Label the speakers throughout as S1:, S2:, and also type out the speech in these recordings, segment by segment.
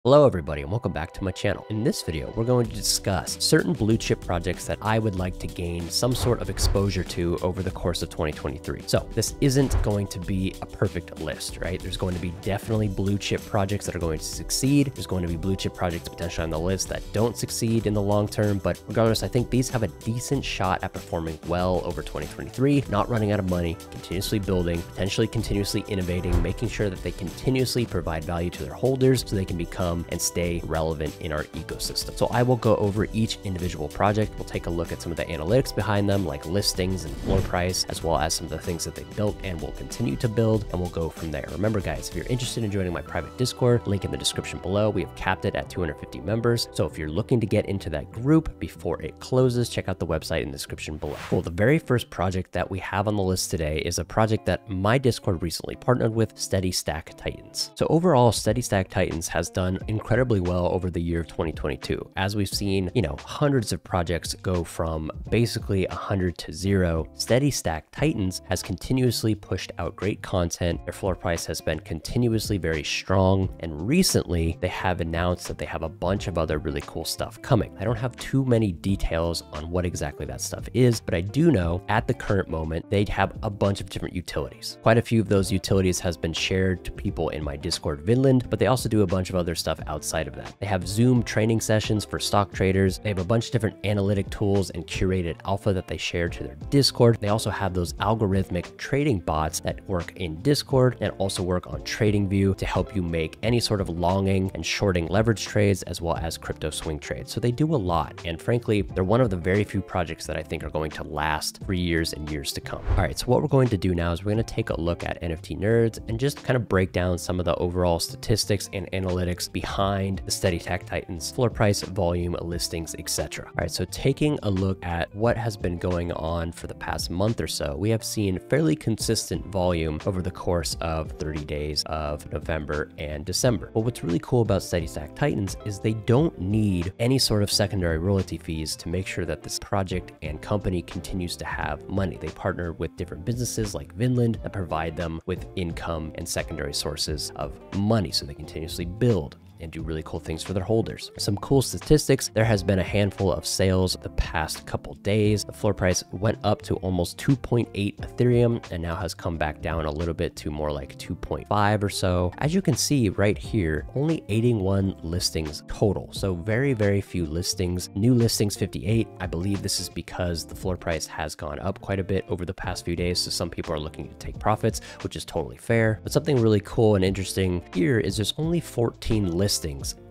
S1: Hello everybody and welcome back to my channel. In this video, we're going to discuss certain blue chip projects that I would like to gain some sort of exposure to over the course of 2023. So this isn't going to be a perfect list, right? There's going to be definitely blue chip projects that are going to succeed. There's going to be blue chip projects potentially on the list that don't succeed in the long term, but regardless, I think these have a decent shot at performing well over 2023, not running out of money, continuously building, potentially continuously innovating, making sure that they continuously provide value to their holders so they can become and stay relevant in our ecosystem. So I will go over each individual project. We'll take a look at some of the analytics behind them, like listings and floor price, as well as some of the things that they built and will continue to build, and we'll go from there. Remember guys, if you're interested in joining my private Discord, link in the description below. We have capped it at 250 members. So if you're looking to get into that group before it closes, check out the website in the description below. Well, the very first project that we have on the list today is a project that my Discord recently partnered with, Steady Stack Titans. So overall, Steady Stack Titans has done incredibly well over the year of 2022. As we've seen, hundreds of projects go from basically 100 to 0. Steady Stack Titans has continuously pushed out great content. Their floor price has been continuously very strong. And recently they have announced that they have a bunch of other really cool stuff coming. I don't have too many details on what exactly that stuff is, but I do know at the current moment, they have a bunch of different utilities. Quite a few of those utilities has been shared to people in my Discord Vinland, but they also do a bunch of other stuff outside of that. They have Zoom training sessions for stock traders. They have a bunch of different analytic tools and curated alpha that they share to their Discord. They also have those algorithmic trading bots that work in Discord and also work on TradingView to help you make any sort of longing and shorting leverage trades as well as crypto swing trades. So they do a lot. And frankly, they're one of the very few projects that I think are going to last for years and years to come. All right, so what we're going to do now is we're going to take a look at NFT Nerds and just kind of break down some of the overall statistics and analytics behind the Steady Stack Titans floor price, volume, listings, etc. All right, so taking a look at what has been going on for the past month or so, we have seen fairly consistent volume over the course of 30 days of November and December. But what's really cool about Steady Stack Titans is they don't need any sort of secondary royalty fees to make sure that this project and company continues to have money. They partner with different businesses like Vinland that provide them with income and secondary sources of money so they continuously build and do really cool things for their holders. Some cool statistics: there has been a handful of sales the past couple days. The floor price went up to almost 2.8 Ethereum and now has come back down a little bit to more like 2.5 or so. As you can see right here, only 81 listings total. So very, very few listings. New listings 58. I believe this is because the floor price has gone up quite a bit over the past few days. So some people are looking to take profits, which is totally fair. But something really cool and interesting here is there's only 14 listings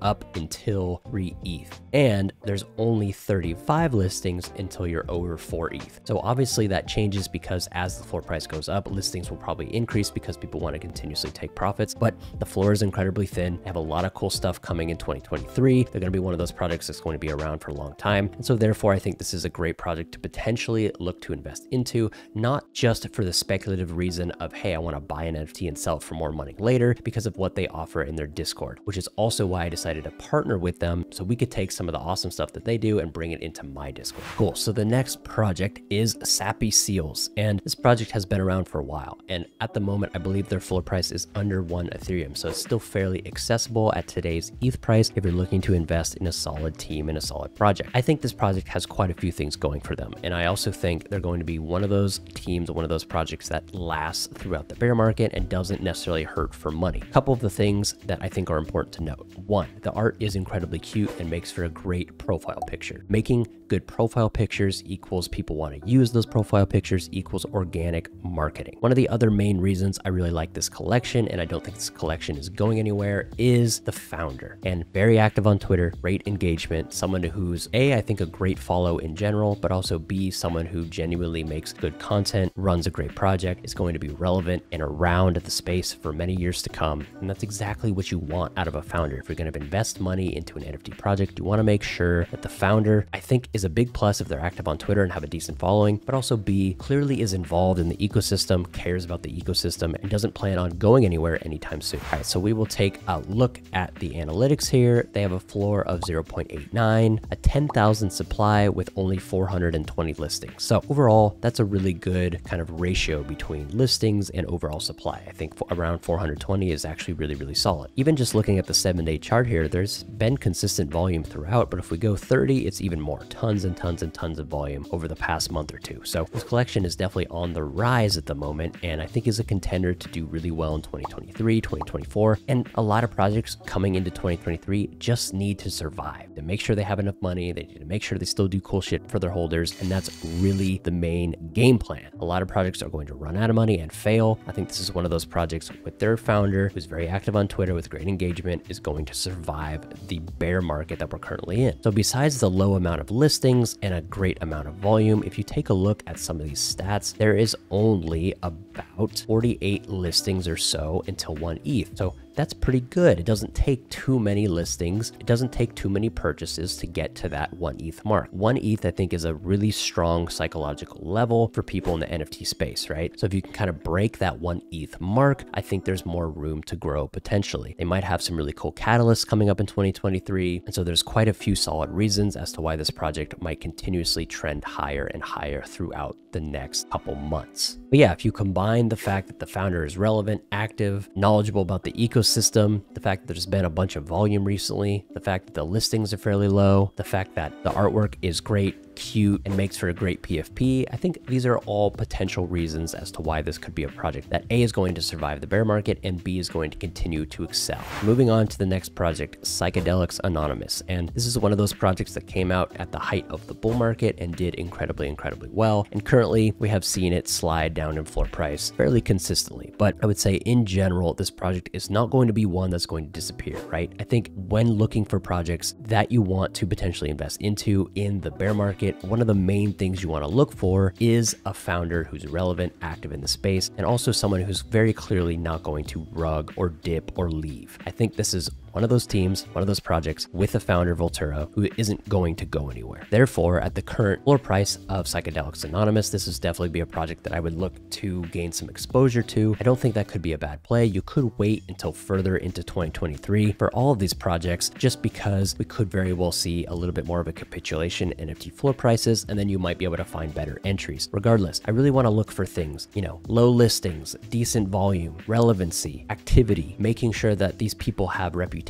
S1: up until 3 ETH, and there's only 35 listings until you're over 4 ETH. So obviously that changes because as the floor price goes up, listings will probably increase because people want to continuously take profits, but the floor is incredibly thin. They have a lot of cool stuff coming in 2023. They're going to be one of those projects that's going to be around for a long time. And so therefore, I think this is a great project to potentially look to invest into, not just for the speculative reason of, hey, I want to buy an NFT and sell it for more money later, because of what they offer in their Discord, which is also why I decided to partner with them so we could take some of the awesome stuff that they do and bring it into my Discord. Cool. So the next project is Sappy Seals, and this project has been around for a while. And at the moment, I believe their floor price is under 1 Ethereum. So it's still fairly accessible at today's ETH price if you're looking to invest in a solid team and a solid project. I think this project has quite a few things going for them. And I also think they're going to be one of those teams, one of those projects that lasts throughout the bear market and doesn't necessarily hurt for money. A couple of the things that I think are important to note. One, the art is incredibly cute and makes for a great profile picture. Making good profile pictures equals people want to use those profile pictures equals organic marketing. One of the other main reasons I really like this collection, and I don't think this collection is going anywhere, is the founder. And very active on Twitter, great engagement, someone who's I think a great follow in general, but also B, someone who genuinely makes good content, runs a great project, is going to be relevant and around the space for many years to come. And that's exactly what you want out of a founder. If you're going to invest money into an NFT project, you want to make sure that the founder, I think, is a big plus if they're active on Twitter and have a decent following, but also B, clearly is involved in the ecosystem, cares about the ecosystem, and doesn't plan on going anywhere anytime soon. All right, so we will take a look at the analytics here. They have a floor of 0.89, a 10,000 supply with only 420 listings. So overall, that's a really good kind of ratio between listings and overall supply. I think around 420 is actually really, really solid. Even just looking at the 7-day chart here, there's been consistent volume throughout, but if we go 30, it's even more. Tons and tons and tons of volume over the past month or two. So this collection is definitely on the rise at the moment, and I think is a contender to do really well in 2023, 2024. And a lot of projects coming into 2023 just need to survive. To make sure they have enough money, they need to make sure they still do cool shit for their holders, and that's really the main game plan. A lot of projects are going to run out of money and fail. I think this is one of those projects with their founder, who's very active on Twitter with great engagement, is going to survive the bear market that we're currently in. So besides the low amount of listings and a great amount of volume, if you take a look at some of these stats, there is only about 48 listings or so until 1 ETH. So that's pretty good. It doesn't take too many listings. It doesn't take too many purchases to get to that 1 ETH mark. 1 ETH, I think, is a really strong psychological level for people in the NFT space, right? So if you can kind of break that 1 ETH mark, I think there's more room to grow potentially. They might have some really cool catalysts coming up in 2023. And so there's quite a few solid reasons as to why this project might continuously trend higher and higher throughout the next couple months. But yeah, if you combine the fact that the founder is relevant, active, knowledgeable about the ecosystem, the fact that there's been a bunch of volume recently, the fact that the listings are fairly low, the fact that the artwork is great, cute, and makes for a great PFP, I think these are all potential reasons as to why this could be a project that A, is going to survive the bear market, and B, is going to continue to excel. Moving on to the next project, Psychedelics Anonymous. And this is one of those projects that came out at the height of the bull market and did incredibly, incredibly well. And currently we have seen it slide down in floor price fairly consistently. But I would say in general, this project is not going to be one that's going to disappear, right? I think when looking for projects that you want to potentially invest into in the bear market, one of the main things you want to look for is a founder who's relevant, active in the space, and also someone who's very clearly not going to rug or dip or leave. I think this is one of those teams, one of those projects with a founder, Volterra, who isn't going to go anywhere. Therefore, at the current floor price of Psychedelics Anonymous, this is definitely be a project that I would look to gain some exposure to. I don't think that could be a bad play. You could wait until further into 2023 for all of these projects, just because we could very well see a little bit more of a capitulation in NFT floor prices, and then you might be able to find better entries. Regardless, I really want to look for things, low listings, decent volume, relevancy, activity, making sure that these people have reputations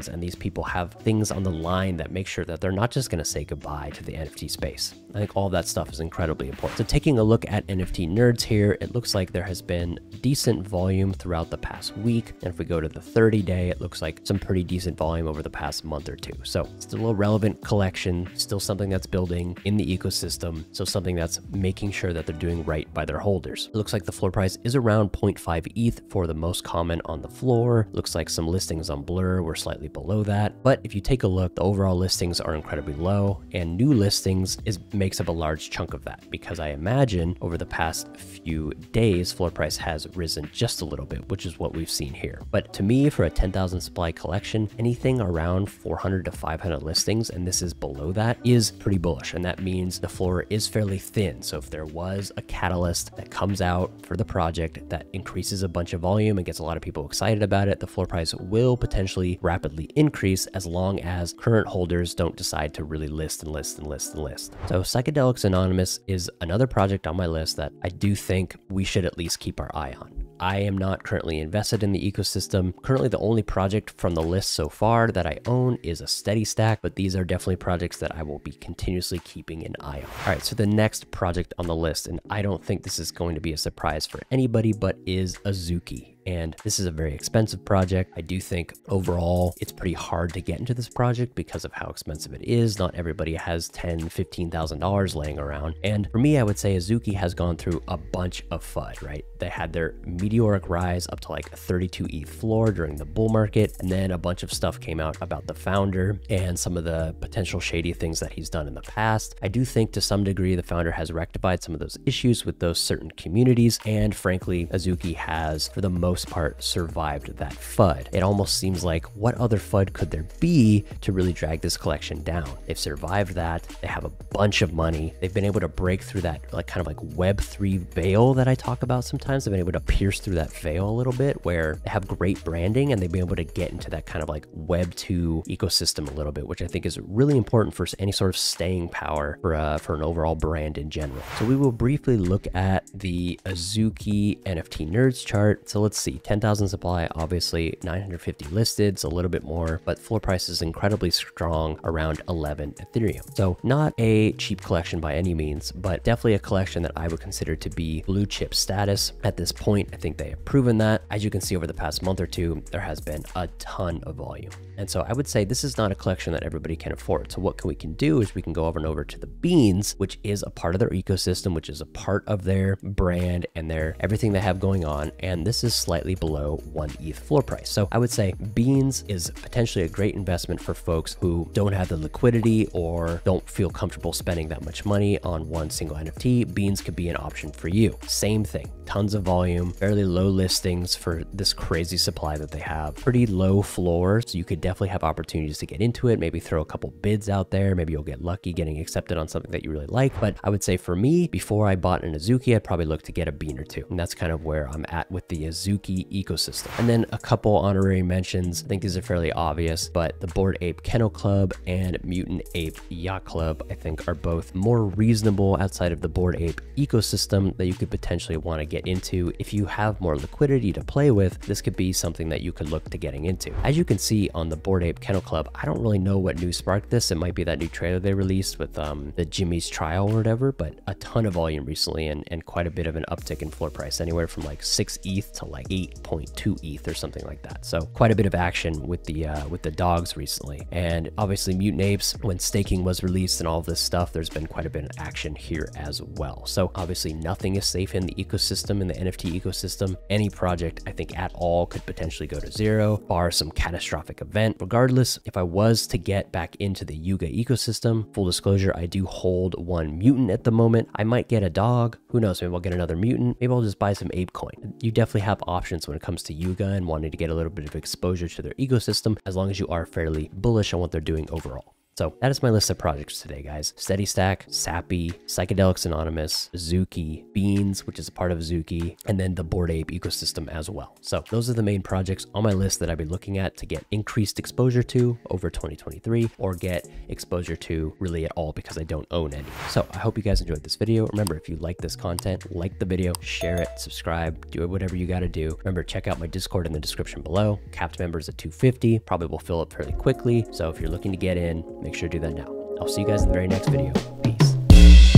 S1: and these people have things on the line that make sure that they're not just going to say goodbye to the NFT space. I think all that stuff is incredibly important. So taking a look at NFT nerds here, it looks like there has been decent volume throughout the past week. And if we go to the 30-day, it looks like some pretty decent volume over the past month or two. So still a relevant collection, still something that's building in the ecosystem. So something that's making sure that they're doing right by their holders. It looks like the floor price is around 0.5 ETH for the most common on the floor. Looks like some listings on Blur were slightly below that. But if you take a look, the overall listings are incredibly low, and new listings makes up a large chunk of that, because I imagine over the past few days, floor price has risen just a little bit, which is what we've seen here. But to me, for a 10,000 supply collection, anything around 400 to 500 listings, and this is below that, is pretty bullish. And that means the floor is fairly thin. So if there was a catalyst that comes out for the project that increases a bunch of volume and gets a lot of people excited about it, the floor price will potentially rapidly increase, as long as current holders don't decide to really list and list and list and list. So Psychedelics Anonymous is another project on my list that I do think we should at least keep our eye on. I am not currently invested in the ecosystem. Currently, the only project from the list so far that I own is a Steady Stack, but these are definitely projects that I will be continuously keeping an eye on. All right, so the next project on the list, and I don't think this is going to be a surprise for anybody, but is Azuki. And this is a very expensive project. I do think overall it's pretty hard to get into this project because of how expensive it is. Not everybody has $10,000, $15,000 laying around. And for me, I would say Azuki has gone through a bunch of FUD, right? They had their meteoric rise up to like a 32 ETH floor during the bull market. And then a bunch of stuff came out about the founder and some of the potential shady things that he's done in the past. I do think to some degree the founder has rectified some of those issues with those certain communities. And frankly, Azuki has, for the most part, survived that FUD. It almost seems like, what other FUD could there be to really drag this collection down? They've survived that. They have a bunch of money. They've been able to break through that kind of Web3 veil that I talk about sometimes. They've been able to pierce through that veil a little bit, where they have great branding and they've been able to get into that kind of Web2 ecosystem a little bit, which I think is really important for any sort of staying power for an overall brand in general. So we will briefly look at the Azuki NFT nerds chart. So let's see. 10,000 supply, obviously 950 listed, so a little bit more, but floor price is incredibly strong around 11 Ethereum. So not a cheap collection by any means, but definitely a collection that I would consider to be blue chip status at this point. I think they have proven that. As you can see over the past month or two, there has been a ton of volume. And so I would say this is not a collection that everybody can afford. So what we can do is we can go over and over to the Beans, which is a part of their ecosystem, which is a part of their brand and their everything they have going on. And this is slightly below 1 ETH floor price. So I would say Beans is potentially a great investment for folks who don't have the liquidity or don't feel comfortable spending that much money on one single NFT. Beans could be an option for you. Same thing, tons of volume, fairly low listings for this crazy supply that they have, pretty low floor. So you could definitely have opportunities to get into it, maybe throw a couple bids out there. Maybe you'll get lucky getting accepted on something that you really like. But I would say for me, before I bought an Azuki, I'd probably look to get a Bean or two. And that's kind of where I'm at with the Azuki ecosystem. And then a couple honorary mentions. I think these are fairly obvious, but the Bored Ape Kennel Club and Mutant Ape Yacht Club, I think, are both more reasonable outside of the Bored Ape ecosystem that you could potentially want to get into. If you have more liquidity to play with, this could be something that you could look to getting into. As you can see on the Bored Ape Kennel Club, I don't really know what news sparked this. It might be that new trailer they released with the Jimmy's trial or whatever, but a ton of volume recently and quite a bit of an uptick in floor price, anywhere from like 6 ETH to like 8.2 ETH or something like that. So quite a bit of action with the dogs recently. And obviously Mutant Apes, when staking was released and all of this stuff, there's been quite a bit of action here as well. So obviously nothing is safe in the ecosystem, in the NFT ecosystem. Any project I think at all could potentially go to zero, bar some catastrophic event. Regardless, if I was to get back into the Yuga ecosystem, full disclosure, I do hold one mutant at the moment. I might get a dog. Who knows? Maybe I'll get another mutant. Maybe I'll just buy some ape coin. You definitely have options when it comes to Yuga and wanting to get a little bit of exposure to their ecosystem, as long as you are fairly bullish on what they're doing overall. So that is my list of projects today, guys. Steady Stack, Sappy, Psychedelics Anonymous, Azuki, Beans, which is a part of Azuki, and then the Bored Ape ecosystem as well. So those are the main projects on my list that I've been looking at to get increased exposure to over 2023, or get exposure to really at all because I don't own any. So I hope you guys enjoyed this video. Remember, if you like this content, like the video, share it, subscribe, do whatever you got to do. Remember, check out my Discord in the description below. Capped members at 250, probably will fill up fairly quickly. So if you're looking to get in, make sure to do that now. I'll see you guys in the very next video. Peace.